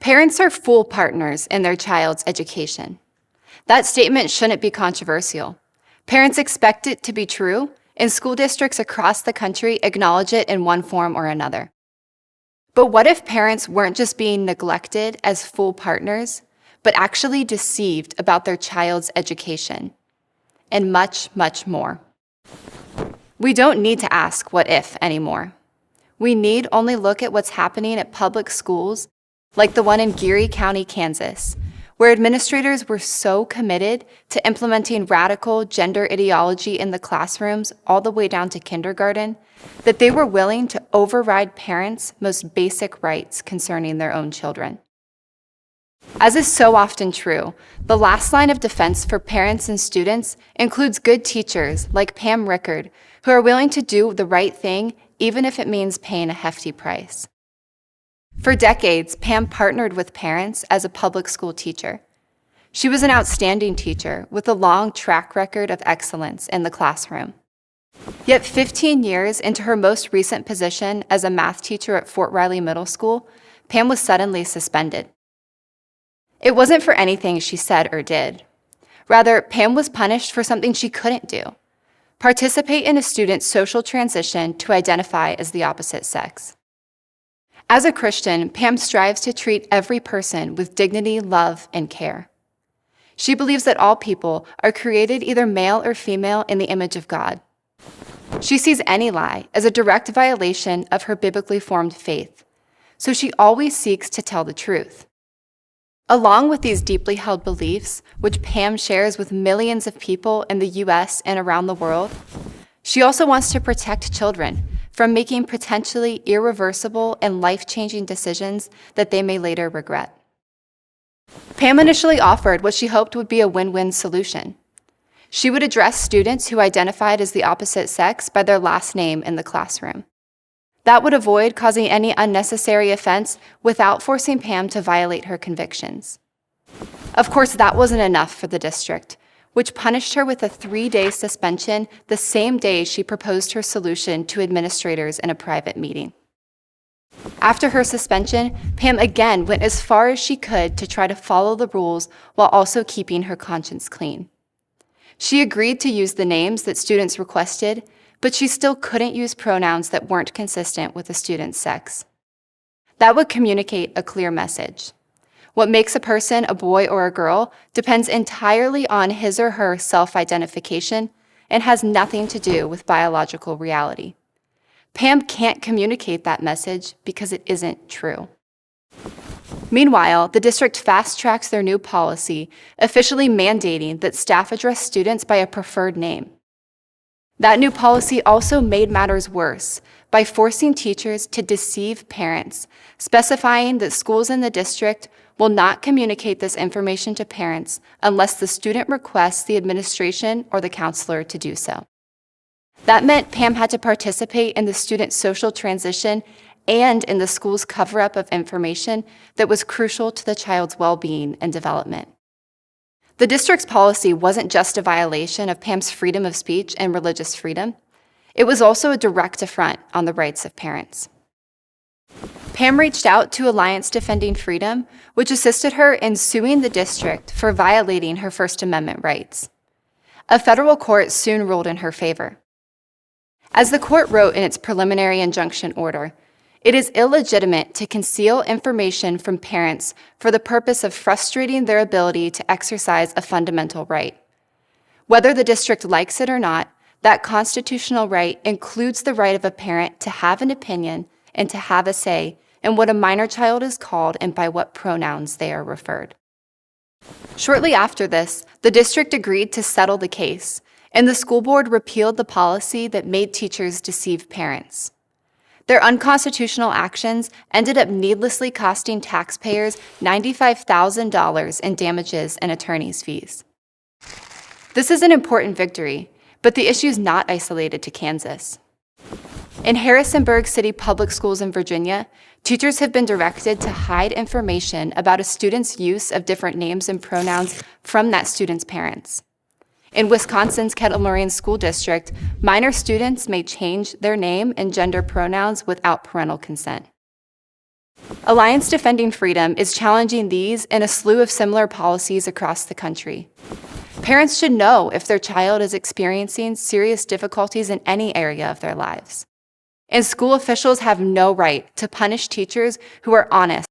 Parents are full partners in their child's education. That statement shouldn't be controversial. Parents expect it to be true, and school districts across the country acknowledge it in one form or another. But what if parents weren't just being neglected as full partners, but actually deceived about their child's education? And much, much more. We don't need to ask what if anymore. We need only look at what's happening at public schools, like the one in Geary County, Kansas, where administrators were so committed to implementing radical gender ideology in the classrooms all the way down to kindergarten that they were willing to override parents' most basic rights concerning their own children. As is so often true, the last line of defense for parents and students includes good teachers like Pam Ricard, who are willing to do the right thing even if it means paying a hefty price. For decades, Pam partnered with parents as a public school teacher. She was an outstanding teacher with a long track record of excellence in the classroom. Yet 15 years into her most recent position as a math teacher at Fort Riley Middle School, Pam was suddenly suspended. It wasn't for anything she said or did. Rather, Pam was punished for something she couldn't do: participate in a student's social transition to identify as the opposite sex. As a Christian, Pam strives to treat every person with dignity, love, and care. She believes that all people are created either male or female in the image of God. She sees any lie as a direct violation of her biblically formed faith, so she always seeks to tell the truth. Along with these deeply held beliefs, which Pam shares with millions of people in the US and around the world, she also wants to protect children from making potentially irreversible and life-changing decisions that they may later regret. Pam initially offered what she hoped would be a win-win solution. She would address students who identified as the opposite sex by their last name in the classroom. That would avoid causing any unnecessary offense without forcing Pam to violate her convictions. Of course, that wasn't enough for the district, which punished her with a 3-day suspension the same day she proposed her solution to administrators in a private meeting. After her suspension, Pam again went as far as she could to try to follow the rules while also keeping her conscience clean. She agreed to use the names that students requested, but she still couldn't use pronouns that weren't consistent with the student's sex. That would communicate a clear message. What makes a person a boy or a girl depends entirely on his or her self-identification and has nothing to do with biological reality. Pam can't communicate that message because it isn't true. Meanwhile, the district fast-tracks their new policy, officially mandating that staff address students by a preferred name. That new policy also made matters worse by forcing teachers to deceive parents, specifying that schools in the district will not communicate this information to parents unless the student requests the administration or the counselor to do so. That meant Pam had to participate in the student's social transition and in the school's cover-up of information that was crucial to the child's well-being and development. The district's policy wasn't just a violation of Pam's freedom of speech and religious freedom. It was also a direct affront on the rights of parents. Pam reached out to Alliance Defending Freedom, which assisted her in suing the district for violating her First Amendment rights. A federal court soon ruled in her favor. As the court wrote in its preliminary injunction order, it is illegitimate to conceal information from parents for the purpose of frustrating their ability to exercise a fundamental right. Whether the district likes it or not, that constitutional right includes the right of a parent to have an opinion and to have a say in what a minor child is called and by what pronouns they are referred. Shortly after this, the district agreed to settle the case, and the school board repealed the policy that made teachers deceive parents. Their unconstitutional actions ended up needlessly costing taxpayers $95,000 in damages and attorney's fees. This is an important victory, but the issue is not isolated to Kansas. In Harrisonburg City Public Schools in Virginia, teachers have been directed to hide information about a student's use of different names and pronouns from that student's parents. In Wisconsin's Kettle Moraine School District, minor students may change their name and gender pronouns without parental consent. Alliance Defending Freedom is challenging these and a slew of similar policies across the country. Parents should know if their child is experiencing serious difficulties in any area of their lives. And school officials have no right to punish teachers who are honest